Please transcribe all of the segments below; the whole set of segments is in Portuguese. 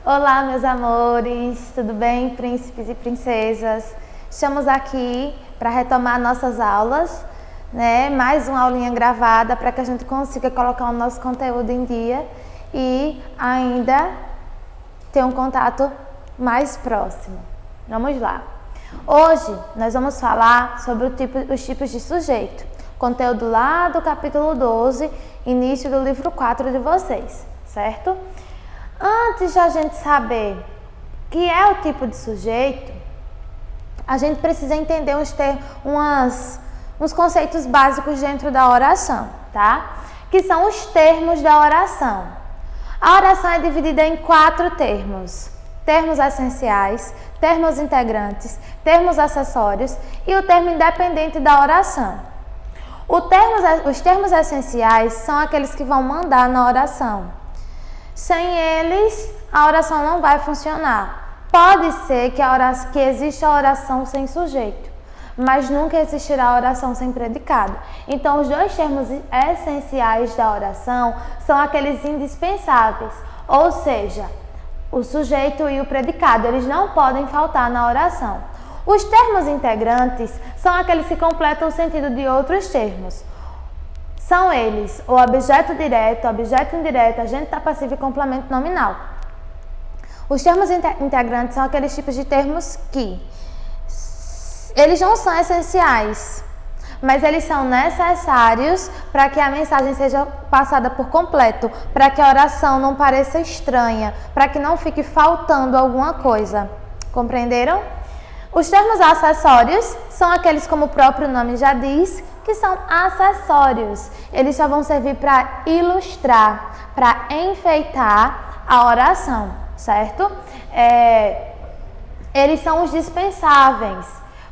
Olá, meus amores, tudo bem, príncipes e princesas? Estamos aqui para retomar nossas aulas, né? Mais uma aulinha gravada para que a gente consiga colocar o nosso conteúdo em dia e ainda ter um contato mais próximo. Vamos lá. Hoje nós vamos falar sobre os tipos de sujeito. Conteúdo lá do capítulo 12, início do livro 4 de vocês, certo? Antes de a gente saber o que é o tipo de sujeito, a gente precisa entender uns conceitos básicos dentro da oração, tá? Que são os termos da oração. A oração é dividida em 4 termos: termos essenciais, termos integrantes, termos acessórios e o termo independente da oração. Os termos essenciais são aqueles que vão mandar na oração. Sem eles, a oração não vai funcionar. Pode ser que exista a oração sem sujeito, mas nunca existirá a oração sem predicado. Então, os 2 termos essenciais da oração são aqueles indispensáveis, ou seja, o sujeito e o predicado, eles não podem faltar na oração. Os termos integrantes são aqueles que completam o sentido de outros termos. São eles o objeto direto, objeto indireto, agente da passiva e complemento nominal. Os termos integrantes são aqueles tipos de termos que eles não são essenciais, mas eles são necessários para que a mensagem seja passada por completo, para que a oração não pareça estranha, para que não fique faltando alguma coisa. Compreenderam? Os termos acessórios são aqueles, como o próprio nome já diz, que são acessórios. Eles só vão servir para ilustrar, para enfeitar a oração, certo? Eles são os dispensáveis.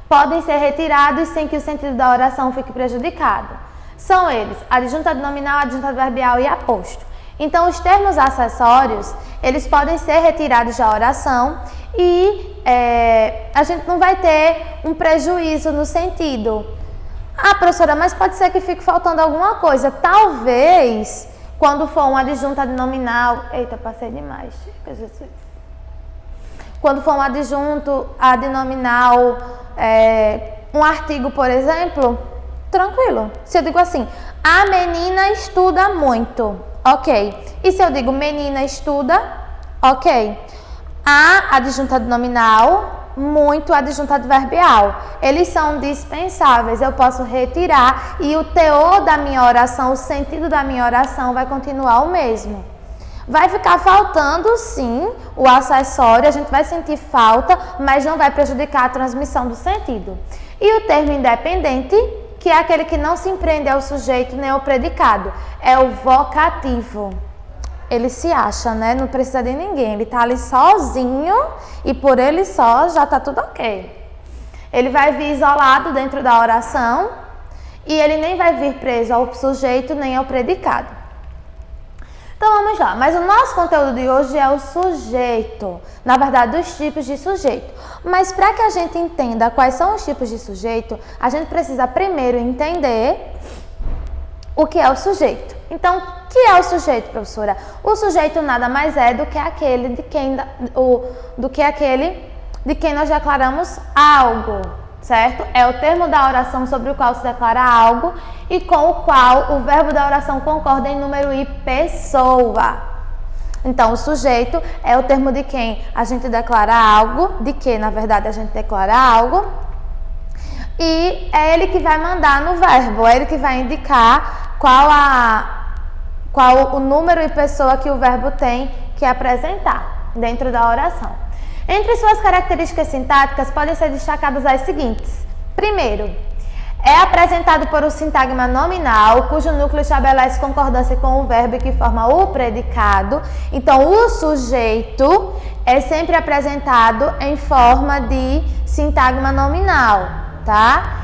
Podem ser retirados sem que o sentido da oração fique prejudicado. São eles: adjunto nominal, adjunto adverbial e aposto. Então, os termos acessórios, eles podem ser retirados da oração e a gente não vai ter um prejuízo no sentido. Ah, professora, mas pode ser que fique faltando alguma coisa. Talvez, quando for um adjunto adnominal... Eita, passei demais. Quando for um adjunto adnominal, um artigo, por exemplo, tranquilo. Se eu digo assim, a menina estuda muito, ok. E se eu digo menina estuda, ok. A adjunto adnominal, muito adjunto adverbial. Eles são dispensáveis, eu posso retirar e o teor da minha oração, o sentido da minha oração vai continuar o mesmo. Vai ficar faltando sim o acessório, a gente vai sentir falta, mas não vai prejudicar a transmissão do sentido. E o termo independente, que é aquele que não se empreende ao sujeito nem ao predicado, é o vocativo. Ele se acha, né? Não precisa de ninguém. Ele tá ali sozinho e por ele só já tá tudo ok. Ele vai vir isolado dentro da oração e ele nem vai vir preso ao sujeito nem ao predicado. Então vamos lá. Mas o nosso conteúdo de hoje é o sujeito. Na verdade, os tipos de sujeito. Mas para que a gente entenda quais são os tipos de sujeito, a gente precisa primeiro entender o que é o sujeito. Então, o que é o sujeito, professora? O sujeito nada mais é do que aquele de quem nós declaramos algo, certo? É o termo da oração sobre o qual se declara algo e com o qual o verbo da oração concorda em número e pessoa. Então, o sujeito é o termo de quem a gente declara algo, de que, na verdade, a gente declara algo, e é ele que vai mandar no verbo, é ele que vai indicar qual o número e pessoa que o verbo tem que apresentar dentro da oração. Entre suas características sintáticas podem ser destacadas as seguintes. Primeiro, é apresentado por um sintagma nominal, cujo núcleo estabelece concordância com o verbo que forma o predicado. Então, o sujeito é sempre apresentado em forma de sintagma nominal, tá?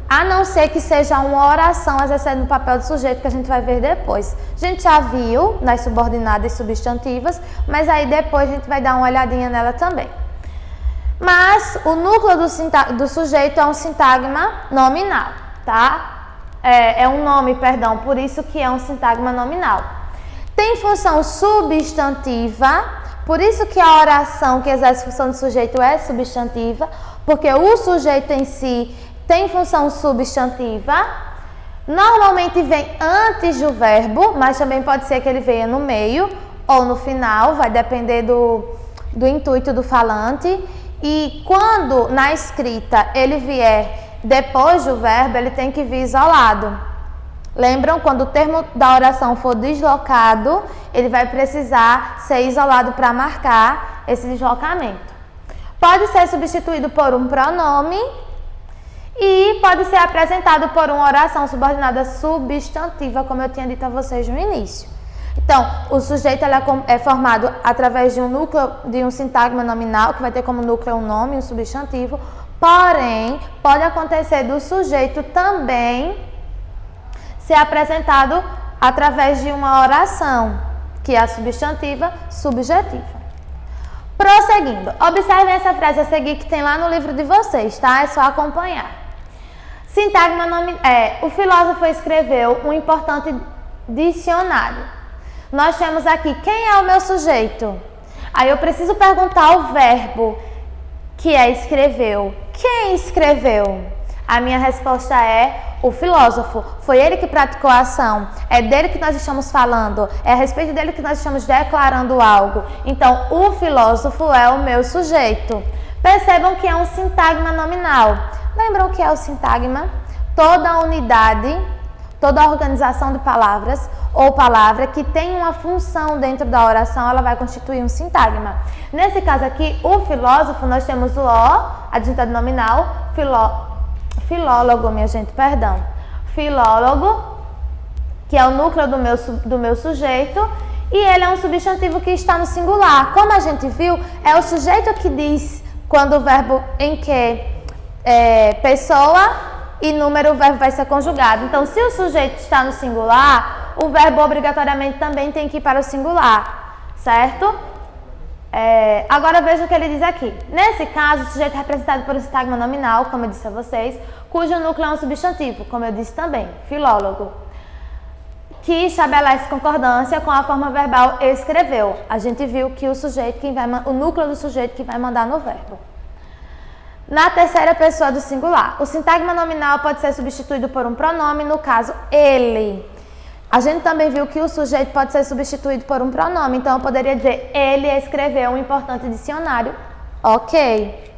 A não ser que seja uma oração exercendo o papel do sujeito, que a gente vai ver depois. A gente já viu nas subordinadas e substantivas, mas aí depois a gente vai dar uma olhadinha nela também. Mas o núcleo do sujeito é um sintagma nominal, tá? É um nome, perdão, por isso que é um sintagma nominal. Tem função substantiva Por isso que a oração que exerce função de sujeito é substantiva, porque o sujeito em si tem função substantiva. Normalmente vem antes do verbo, mas também pode ser que ele venha no meio ou no final, vai depender do intuito do falante. E quando na escrita ele vier depois do verbo, ele tem que vir isolado. Lembram? Quando o termo da oração for deslocado, ele vai precisar ser isolado para marcar esse deslocamento. Pode ser substituído por um pronome e pode ser apresentado por uma oração subordinada substantiva, como eu tinha dito a vocês no início. Então, o sujeito é formado através de um núcleo, de um sintagma nominal, que vai ter como núcleo um nome, um substantivo. Porém, pode acontecer do sujeito também ser apresentado através de uma oração, que é a substantiva subjetiva. Prosseguindo, observem essa frase a seguir que tem lá no livro de vocês, tá? É só acompanhar. Sintagma o filósofo escreveu um importante dicionário. Nós temos aqui, quem é o meu sujeito? Aí eu preciso perguntar o verbo, que é escreveu. Quem escreveu? A minha resposta é o filósofo. Foi ele que praticou a ação. É dele que nós estamos falando. É a respeito dele que nós estamos declarando algo. Então, o filósofo é o meu sujeito. Percebam que é um sintagma nominal. Lembram o que é o sintagma? Toda a unidade, toda a organização de palavras ou palavra que tem uma função dentro da oração, ela vai constituir um sintagma. Nesse caso aqui, o filósofo, nós temos o O, adjuntivo nominal, filólogo, minha gente, perdão. Filólogo, que é o núcleo do meu sujeito, e ele é um substantivo que está no singular. Como a gente viu, é o sujeito que diz quando o verbo em que pessoa e número, o verbo vai ser conjugado. Então, se o sujeito está no singular, o verbo obrigatoriamente também tem que ir para o singular, certo? Agora veja o que ele diz aqui. Nesse caso, o sujeito é representado por um sintagma nominal, como eu disse a vocês, cujo núcleo é um substantivo, como eu disse também, filólogo, que estabelece concordância com a forma verbal escreveu. A gente viu que o núcleo do sujeito que vai mandar no verbo. Na terceira pessoa do singular, o sintagma nominal pode ser substituído por um pronome, no caso, ele. A gente também viu que o sujeito pode ser substituído por um pronome, então eu poderia dizer, ele escreveu um importante dicionário. Ok.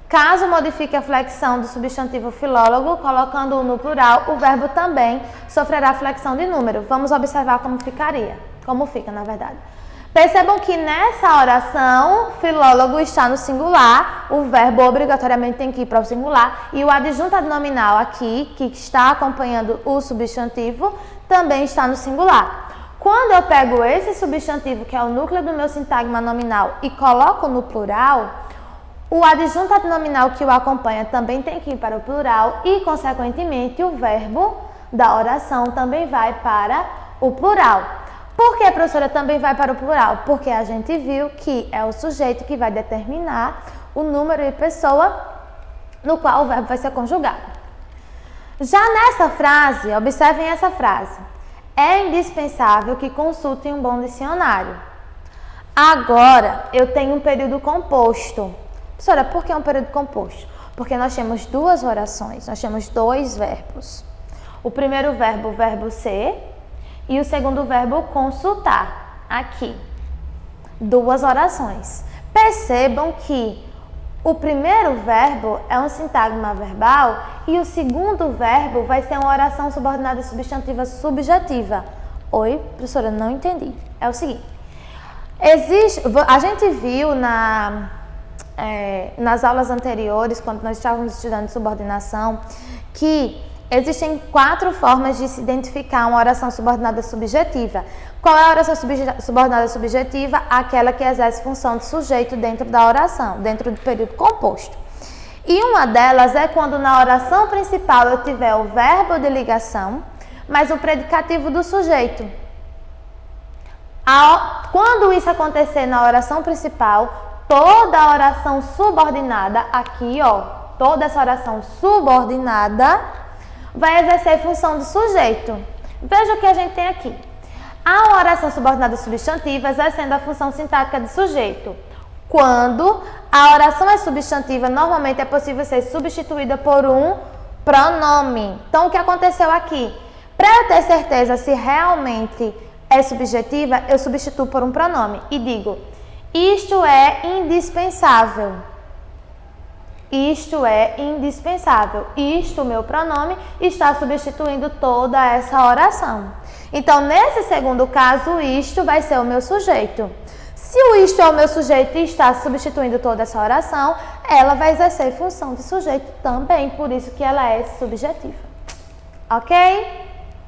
Caso modifique a flexão do substantivo filólogo, colocando-o no plural, o verbo também sofrerá flexão de número. Vamos observar como fica, na verdade. Percebam que nessa oração, filólogo está no singular, o verbo obrigatoriamente tem que ir para o singular, e o adjunto nominal aqui, que está acompanhando o substantivo, também está no singular. Quando eu pego esse substantivo, que é o núcleo do meu sintagma nominal, e coloco no plural, o adjunto nominal que o acompanha também tem que ir para o plural e, consequentemente, o verbo da oração também vai para o plural. Por que, professora, também vai para o plural? Porque a gente viu que é o sujeito que vai determinar o número e pessoa no qual o verbo vai ser conjugado. Já nessa frase, observem essa frase. É indispensável que consultem um bom dicionário. Agora, eu tenho um período composto. Professora, por que um período composto? Porque nós temos duas orações, nós temos dois verbos. O primeiro verbo, o verbo ser, e o segundo verbo, consultar. Aqui. Duas orações. Percebam que o primeiro verbo é um sintagma verbal e o segundo verbo vai ser uma oração subordinada substantiva subjetiva. Oi, professora, não entendi. É o seguinte. A gente viu nas aulas anteriores, quando nós estávamos estudando subordinação, que existem 4 formas de se identificar uma oração subordinada subjetiva. Qual é a oração subordinada subjetiva? Aquela que exerce função de sujeito dentro da oração, dentro do período composto. E uma delas é quando na oração principal eu tiver o verbo de ligação, mas o predicativo do sujeito. Quando isso acontecer na oração principal, toda a oração subordinada, aqui ó, toda essa oração subordinada vai exercer função de sujeito. Veja o que a gente tem aqui. A oração subordinada substantiva exercendo a função sintática de sujeito. Quando a oração é substantiva, normalmente é possível ser substituída por um pronome. Então, o que aconteceu aqui? Para eu ter certeza se realmente é subjetiva, eu substituo por um pronome e digo: isto é indispensável. Isto é indispensável. Isto, meu pronome, está substituindo toda essa oração. Então, nesse segundo caso, isto vai ser o meu sujeito. Se o isto é o meu sujeito e está substituindo toda essa oração, ela vai exercer função de sujeito também, por isso que ela é subjetiva. Ok?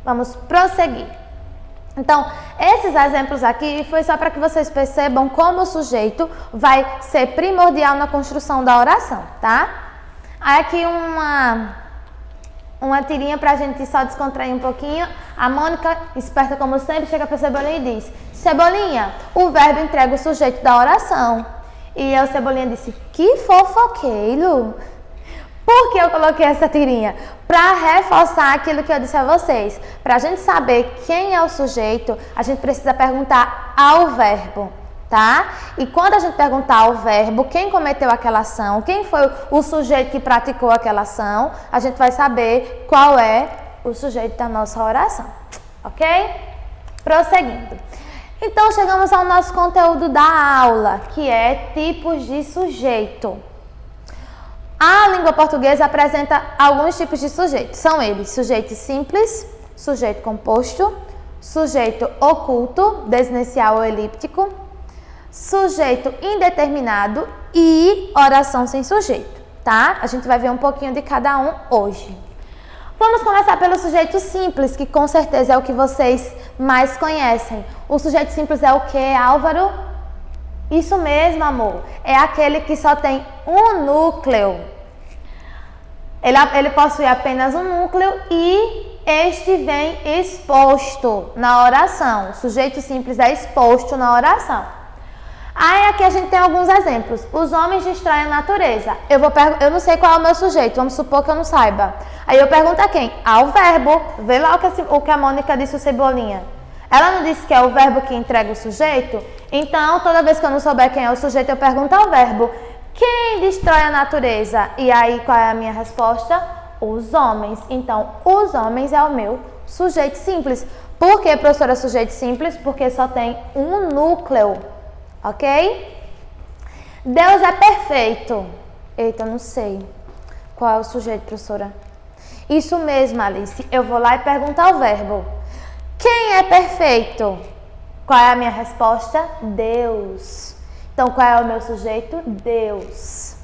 Vamos prosseguir. Então, esses exemplos aqui foi só para que vocês percebam como o sujeito vai ser primordial na construção da oração, tá? Aí aqui uma tirinha para a gente só descontrair um pouquinho. A Mônica, esperta como sempre, chega para Cebolinha e diz: Cebolinha, o verbo entrega o sujeito da oração. E o Cebolinha disse: que fofoqueiro! Por que eu coloquei essa tirinha? Para reforçar aquilo que eu disse a vocês. Para a gente saber quem é o sujeito, a gente precisa perguntar ao verbo, tá? E quando a gente perguntar ao verbo quem cometeu aquela ação, quem foi o sujeito que praticou aquela ação, a gente vai saber qual é o sujeito da nossa oração, ok? Prosseguindo. Então, chegamos ao nosso conteúdo da aula, que é tipos de sujeito. A língua portuguesa apresenta alguns tipos de sujeito. São eles: sujeito simples, sujeito composto, sujeito oculto, desinicial ou elíptico, sujeito indeterminado e oração sem sujeito, tá? A gente vai ver um pouquinho de cada um hoje. Vamos começar pelo sujeito simples, que com certeza é o que vocês mais conhecem. O sujeito simples é o que, Álvaro? Isso mesmo, amor. É aquele que só tem um núcleo. Ele possui apenas um núcleo e este vem exposto na oração. O sujeito simples é exposto na oração. Aí aqui a gente tem alguns exemplos. Os homens distraem a natureza. Eu não sei qual é o meu sujeito, vamos supor que eu não saiba. Aí eu pergunto a quem? Ao verbo. Vê lá o que a Mônica disse, o Cebolinha. Ela não disse que é o verbo que entrega o sujeito? Então, toda vez que eu não souber quem é o sujeito, eu pergunto ao verbo: quem destrói a natureza? E aí, qual é a minha resposta? Os homens. Então, os homens é o meu sujeito simples. Por que, professora, sujeito simples? Porque só tem um núcleo, ok? Deus é perfeito. Eita, não sei. Qual é o sujeito, professora? Isso mesmo, Alice. Eu vou lá e pergunto ao verbo: quem é perfeito? Qual é a minha resposta? Deus. Então, qual é o meu sujeito? Deus.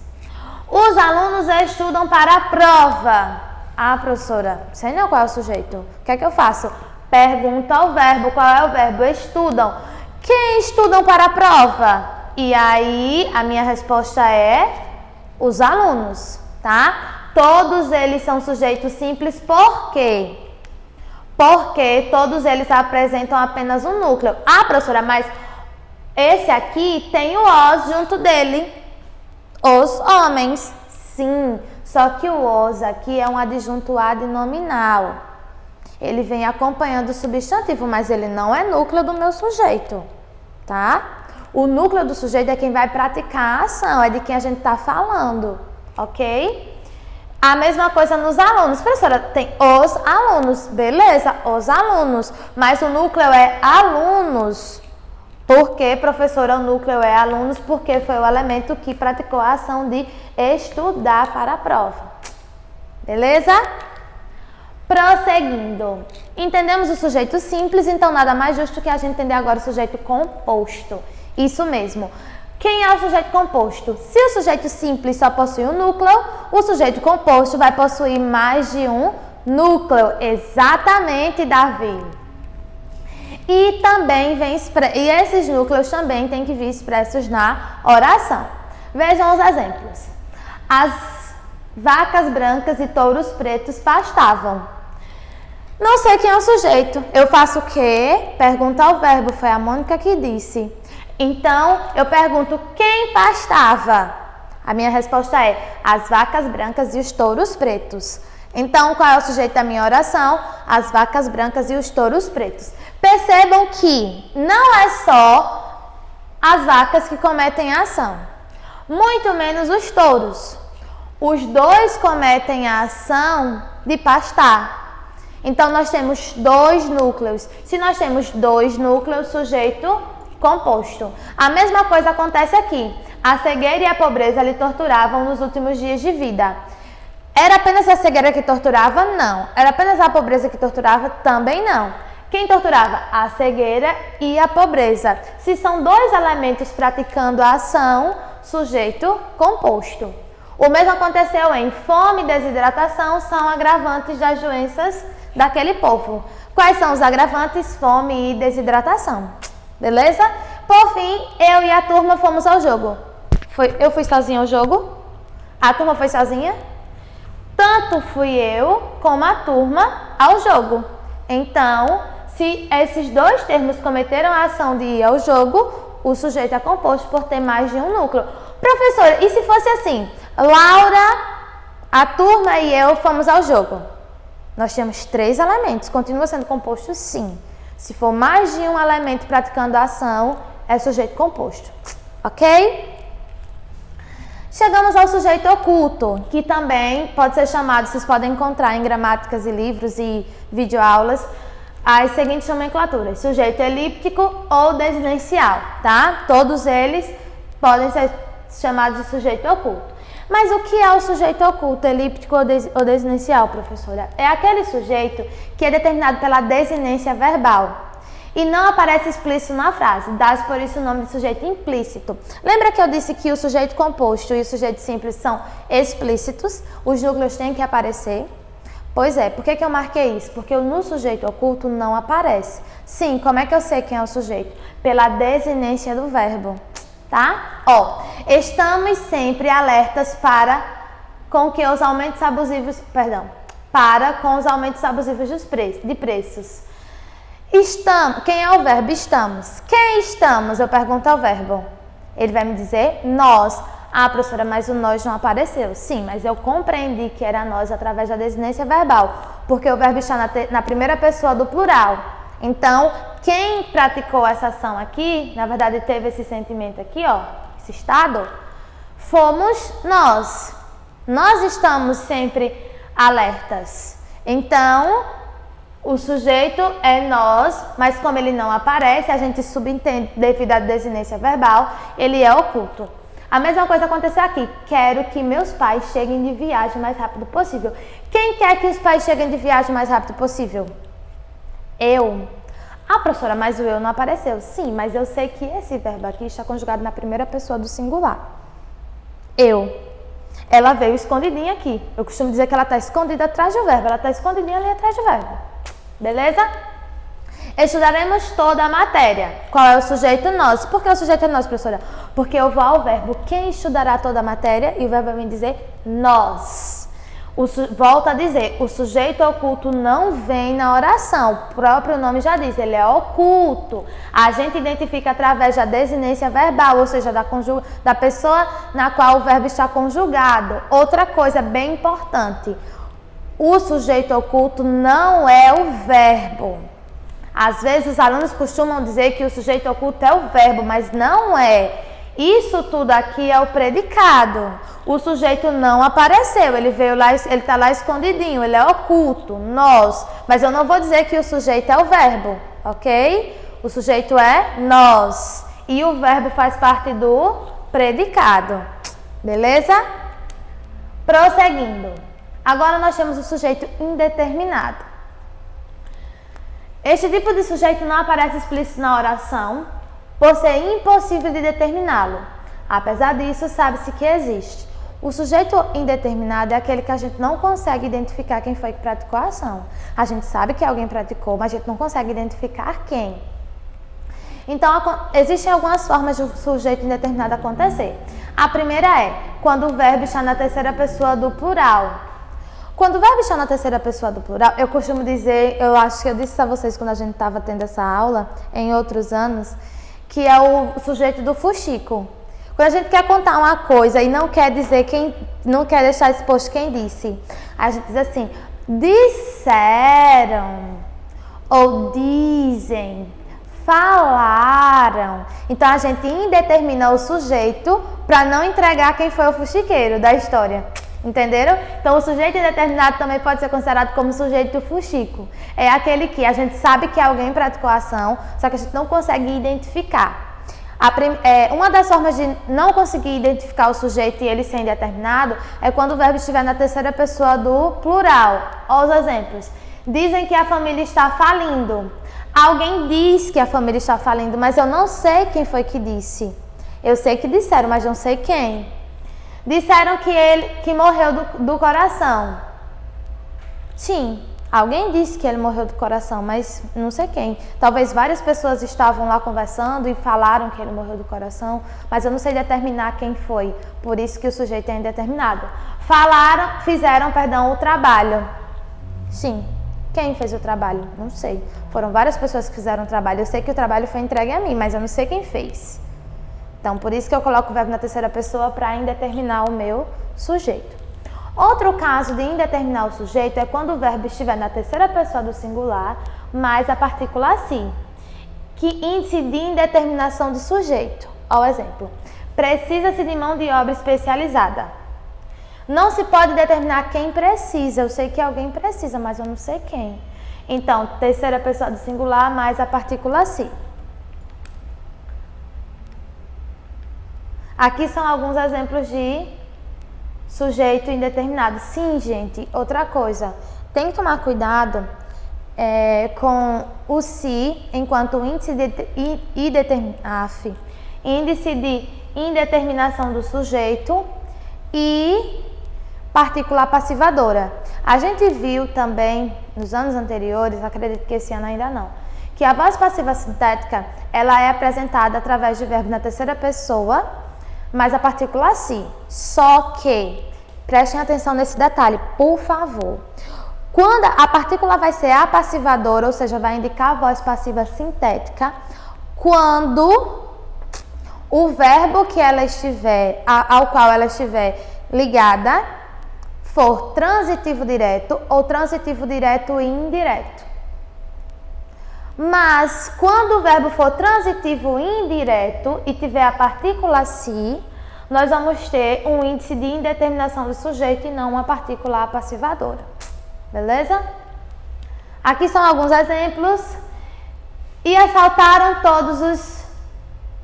Os alunos estudam para a prova. Ah, professora, sei não qual é o sujeito. O que é que eu faço? Pergunto ao verbo. Qual é o verbo? Estudam. Quem estudam para a prova? E aí, a minha resposta é os alunos, tá? Todos eles são sujeitos simples, por quê? Porque todos eles apresentam apenas um núcleo. Ah, professora, mas esse aqui tem o os junto dele. Os homens. Sim, só que o os aqui é um adjunto adnominal. Ele vem acompanhando o substantivo, mas ele não é núcleo do meu sujeito, tá? O núcleo do sujeito é quem vai praticar a ação, é de quem a gente está falando, ok? A mesma coisa nos alunos. Professora, tem os alunos, beleza, os alunos, mas o núcleo é alunos. Por que, professora, o núcleo é alunos? Porque foi o elemento que praticou a ação de estudar para a prova. Beleza? Prosseguindo. Entendemos o sujeito simples, então nada mais justo que a gente entender agora o sujeito composto. Isso mesmo. Quem é o sujeito composto? Se o sujeito simples só possui um núcleo, o sujeito composto vai possuir mais de um núcleo. Exatamente, Davi. E também e esses núcleos também têm que vir expressos na oração. Vejam os exemplos. As vacas brancas e touros pretos pastavam. Não sei quem é o sujeito. Eu faço o quê? Pergunta ao verbo. Foi a Mônica que disse. Então, eu pergunto: quem pastava? A minha resposta é: as vacas brancas e os touros pretos. Então, qual é o sujeito da minha oração? As vacas brancas e os touros pretos. Percebam que não é só as vacas que cometem a ação, muito menos os touros. Os dois cometem a ação de pastar. Então, nós temos dois núcleos. Se nós temos dois núcleos, sujeito composto. A mesma coisa acontece aqui. A cegueira e a pobreza lhe torturavam nos últimos dias de vida. Era apenas a cegueira que torturava? Não. Era apenas a pobreza que torturava? Também não. Quem torturava? A cegueira e a pobreza. Se são dois elementos praticando a ação, sujeito composto. O mesmo aconteceu em fome e desidratação, são agravantes das doenças daquele povo. Quais são os agravantes? Fome e desidratação. Beleza? Por fim, eu e a turma fomos ao jogo. Eu fui sozinha ao jogo? A turma foi sozinha? Tanto fui eu como a turma ao jogo. Então, se esses dois termos cometeram a ação de ir ao jogo, o sujeito é composto por ter mais de um núcleo. Professora, e se fosse assim? Laura, a turma e eu fomos ao jogo. Nós temos 3 elementos. Continua sendo composto, sim. Se for mais de um elemento praticando a ação, é sujeito composto. Ok? Chegamos ao sujeito oculto, que também pode ser chamado, vocês podem encontrar em gramáticas e livros e videoaulas, as seguintes nomenclaturas: sujeito elíptico ou desinencial, tá? Todos eles podem ser chamados de sujeito oculto. Mas o que é o sujeito oculto, elíptico ou desinencial, professora? É aquele sujeito que é determinado pela desinência verbal e não aparece explícito na frase, dá-se por isso o nome de sujeito implícito. Lembra que eu disse que o sujeito composto e o sujeito simples são explícitos? Os núcleos têm que aparecer? Pois é, por que eu marquei isso? Porque no sujeito oculto não aparece. Sim, como é que eu sei quem é o sujeito? Pela desinência do verbo. Tá? Ó, estamos sempre alertas com os aumentos abusivos de preços. Estamos, quem é o verbo? Estamos. Quem estamos? Eu pergunto ao verbo. Ele vai me dizer nós. Ah, professora, mas o nós não apareceu. Sim, mas eu compreendi que era nós através da desinência verbal, porque o verbo está na primeira pessoa do plural. Então, quem praticou essa ação aqui, na verdade teve esse sentimento aqui, ó, esse estado, fomos nós. Nós estamos sempre alertas. Então, o sujeito é nós, mas como ele não aparece, a gente subentende devido à desinência verbal, ele é oculto. A mesma coisa aconteceu aqui. Quero que meus pais cheguem de viagem o mais rápido possível. Quem quer que os pais cheguem de viagem o mais rápido possível? Eu. Ah, professora, mas o eu não apareceu. Sim, mas eu sei que esse verbo aqui está conjugado na primeira pessoa do singular. Eu. Ela veio escondidinha aqui. Eu costumo dizer que ela está escondida atrás do verbo. Ela está escondidinha ali atrás do verbo. Beleza? Estudaremos toda a matéria. Qual é o sujeito nós? Por que o sujeito é nós, professora? Porque eu vou ao verbo quem estudará toda a matéria e o verbo vai me dizer nós. Volto a dizer, o sujeito oculto não vem na oração. O próprio nome já diz, ele é oculto. A gente identifica através da desinência verbal, ou seja, da pessoa na qual o verbo está conjugado. Outra coisa bem importante, o sujeito oculto não é o verbo. Às vezes os alunos costumam dizer que o sujeito oculto é o verbo, mas não é. Isso tudo aqui é o predicado. O sujeito não apareceu, ele veio lá, ele está lá escondidinho, ele é oculto, nós. Mas eu não vou dizer que o sujeito é o verbo, ok? O sujeito é nós. E o verbo faz parte do predicado. Beleza? Prosseguindo. Agora nós temos o sujeito indeterminado. Este tipo de sujeito não aparece explícito na oração, por ser impossível de determiná-lo. Apesar disso, sabe-se que existe. O sujeito indeterminado é aquele que a gente não consegue identificar quem foi que praticou a ação. A gente sabe que alguém praticou, mas a gente não consegue identificar quem. Então, existem algumas formas do sujeito indeterminado acontecer. A primeira é quando o verbo está na terceira pessoa do plural. Quando o verbo está na terceira pessoa do plural, eu costumo dizer, eu acho que eu disse a vocês quando a gente estava tendo essa aula, em outros anos, que é o sujeito do fuxico. Quando a gente quer contar uma coisa e não quer dizer quem, não quer deixar exposto quem disse, a gente diz assim, disseram, ou dizem, falaram. Então a gente indetermina o sujeito para não entregar quem foi o fuxiqueiro da história. Entenderam? Então o sujeito indeterminado também pode ser considerado como sujeito fuxico. É aquele que a gente sabe que alguém praticou a ação, só que a gente não consegue identificar. Uma das formas de não conseguir identificar o sujeito e ele ser indeterminado é quando o verbo estiver na terceira pessoa do plural. Olha os exemplos. Dizem que a família está falindo. Alguém diz que a família está falindo, mas eu não sei quem foi que disse. Eu sei que disseram, mas não sei quem. Disseram que morreu do coração. Sim, alguém disse que ele morreu do coração, mas não sei quem. Talvez várias pessoas estavam lá conversando e falaram que ele morreu do coração, mas eu não sei determinar quem foi. Por isso que o sujeito é indeterminado. Fizeram o trabalho. Sim. Quem fez o trabalho? Não sei. Foram várias pessoas que fizeram o trabalho. Eu sei que o trabalho foi entregue a mim, mas eu não sei quem fez. Então, por isso que eu coloco o verbo na terceira pessoa para indeterminar o meu sujeito. Outro caso de indeterminar o sujeito é quando o verbo estiver na terceira pessoa do singular, mais a partícula si. Que índice de indeterminação de sujeito? Olha o exemplo. Precisa-se de mão de obra especializada. Não se pode determinar quem precisa. Eu sei que alguém precisa, mas eu não sei quem. Então, terceira pessoa do singular mais a partícula si. Aqui são alguns exemplos de sujeito indeterminado. Sim, gente, outra coisa. Tem que tomar cuidado com o si enquanto índice de indeterminação do sujeito e partícula passivadora. A gente viu também nos anos anteriores, acredito que esse ano ainda não, que a voz passiva sintética ela é apresentada através de verbo na terceira pessoa, mas a partícula si. Só que, prestem atenção nesse detalhe, por favor. Quando a partícula vai ser apassivadora, ou seja, vai indicar a voz passiva sintética, quando o verbo que ela estiver, ao qual ela estiver ligada, for transitivo direto ou transitivo direto e indireto. Mas quando o verbo for transitivo indireto e tiver a partícula si, nós vamos ter um índice de indeterminação do sujeito e não uma partícula apassivadora. Beleza? Aqui são alguns exemplos. E assaltaram todos os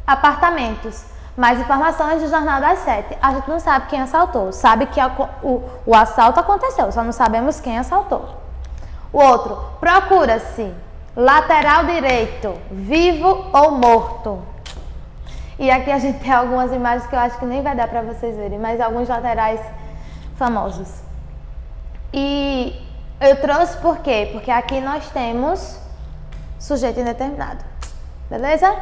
apartamentos. Mais informações do Jornal das 7. A gente não sabe quem assaltou. Sabe que o assalto aconteceu, só não sabemos quem assaltou. O outro, procura-se lateral direito, vivo ou morto. E aqui a gente tem algumas imagens que eu acho que nem vai dar para vocês verem, mas alguns laterais famosos. E eu trouxe por quê? Porque aqui nós temos sujeito indeterminado. Beleza?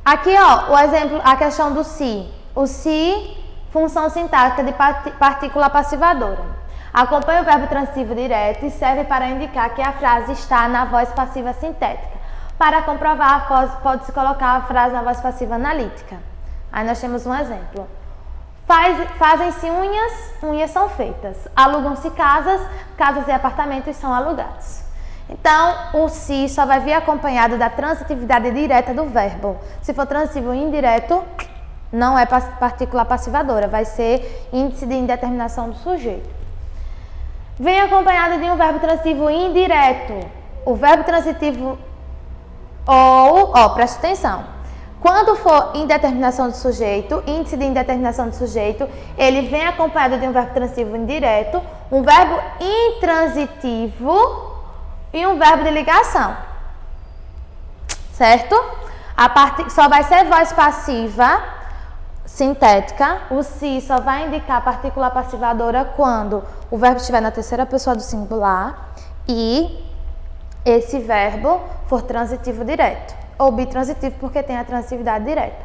Aqui, ó, o exemplo, a questão do si. O si, função sintática de partícula passivadora. Acompanha o verbo transitivo direto e serve para indicar que a frase está na voz passiva sintética. Para comprovar, pode-se colocar a frase na voz passiva analítica. Aí nós temos um exemplo. Fazem-se unhas são feitas. Alugam-se casas e apartamentos são alugados. Então, o si só vai vir acompanhado da transitividade direta do verbo. Se for transitivo indireto, não é partícula passivadora, vai ser índice de indeterminação do sujeito. Vem acompanhado de um verbo transitivo indireto. O verbo transitivo presta atenção. Quando for indeterminação do sujeito, índice de indeterminação do sujeito, ele vem acompanhado de um verbo transitivo indireto, um verbo intransitivo e um verbo de ligação. Certo? Só vai ser voz passiva sintética. O si só vai indicar a partícula passivadora quando o verbo estiver na terceira pessoa do singular e esse verbo for transitivo direto ou bitransitivo porque tem a transitividade direta.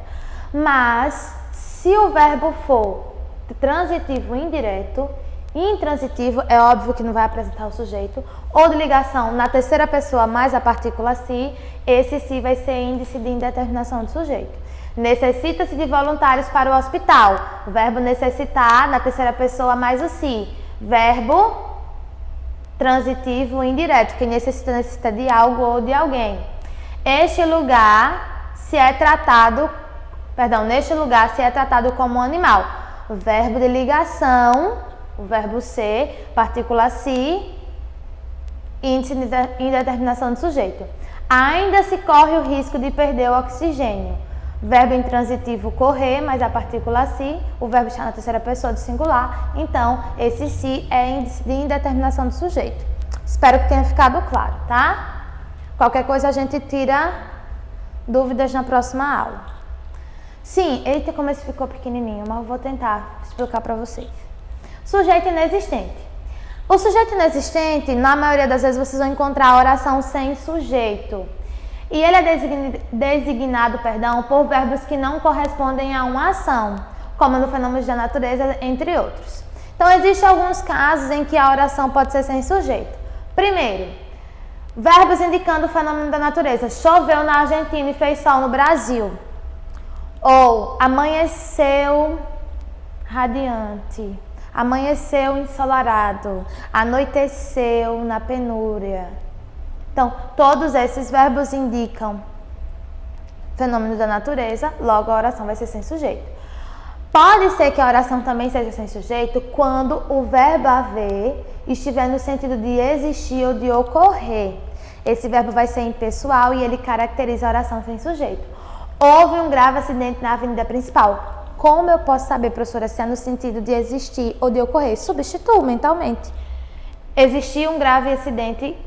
Mas se o verbo for transitivo indireto, intransitivo, é óbvio que não vai apresentar o sujeito, ou de ligação na terceira pessoa mais a partícula si, esse si vai ser índice de indeterminação do sujeito. Necessita-se de voluntários para o hospital. O verbo necessitar na terceira pessoa mais o si. Verbo transitivo indireto, que necessita de algo ou de alguém. Neste lugar se é tratado como um animal. O verbo de ligação, o verbo ser, partícula si, índice de indeterminação do sujeito. Ainda se corre o risco de perder o oxigênio. Verbo intransitivo correr, mas a partícula si, o verbo está na terceira pessoa do singular, então esse si é índice de indeterminação do sujeito. Espero que tenha ficado claro, tá? Qualquer coisa a gente tira dúvidas na próxima aula. Sim, eita, como esse ficou pequenininho, mas eu vou tentar explicar para vocês. Sujeito inexistente. O sujeito inexistente, na maioria das vezes vocês vão encontrar a oração sem sujeito. E ele é designado por verbos que não correspondem a uma ação, como no fenômeno da natureza, entre outros. Então, existem alguns casos em que a oração pode ser sem sujeito. Primeiro, verbos indicando o fenômeno da natureza. Choveu na Argentina e fez sol no Brasil. Ou amanheceu radiante, amanheceu ensolarado, anoiteceu na penúria. Então, todos esses verbos indicam fenômeno da natureza, logo a oração vai ser sem sujeito. Pode ser que a oração também seja sem sujeito quando o verbo haver estiver no sentido de existir ou de ocorrer. Esse verbo vai ser impessoal e ele caracteriza a oração sem sujeito. Houve um grave acidente na avenida principal. Como eu posso saber, professora, se é no sentido de existir ou de ocorrer? Substituo mentalmente. Existiu um grave acidente.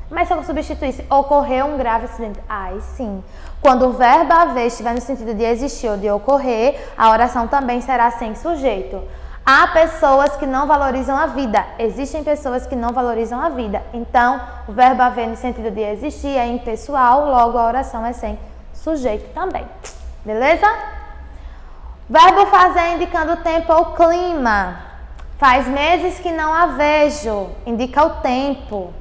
Mas se eu substituísse, ocorreu um grave acidente. Aí sim. Quando o verbo haver estiver no sentido de existir ou de ocorrer, a oração também será sem sujeito. Há pessoas que não valorizam a vida. Existem pessoas que não valorizam a vida. Então, o verbo haver no sentido de existir é impessoal, logo a oração é sem sujeito também. Beleza? Verbo fazer indicando o tempo ou clima. Faz meses que não a vejo. Indica o tempo.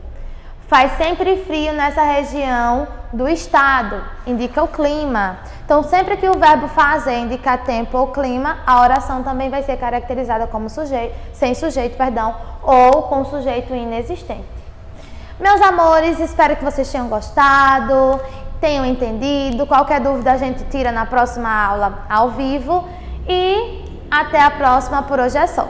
Faz sempre frio nessa região do estado, indica o clima. Então, sempre que o verbo fazer indicar tempo ou clima, a oração também vai ser caracterizada como sem sujeito, ou com sujeito inexistente. Meus amores, espero que vocês tenham gostado, tenham entendido. Qualquer dúvida a gente tira na próxima aula ao vivo. E até a próxima, por hoje é só.